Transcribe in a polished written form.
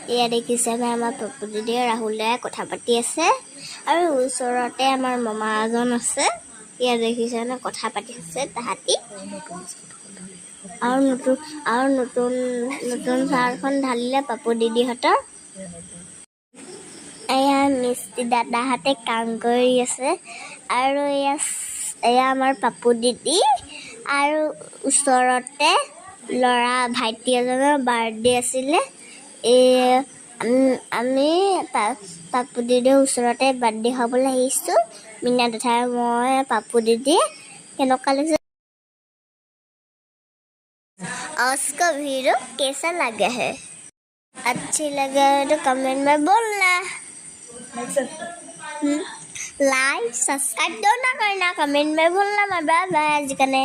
এয়া দেখিছেনে আমাৰ পাপু দিদি ৰাহুল দাই কথা পাতি আছে আৰু ওচৰতে আমাৰ মামা এজন আছে এয়া দেখিছেনে কথা পাতি আছে তাহাঁতি আৰু নতুন চাৰখন ঢালিলে পাপু দিদিহঁতৰ এয়া মিস্ত্ৰী দাদাহঁতে কাম কৰি আছে আৰু এয়া আমাৰ পাপু দিদি আৰু ওচৰতে ল'ৰা ভাইটি এজনৰ বাৰ্থডে আছিলে আমি পাপু দিদিৰ ওচৰতে বাৰ্থডে খাবলৈ আহিছোঁ মিনা দেঠাই মই পাপু দিদি কেনেকুৱা লাগিছে उसका वीडियो कैसा लगा है अच्छी लगा तो कमेंट में बोलना लाइक सब्सक्राइब दो ना करना कमेंट में बोलना बाय बाय आज कने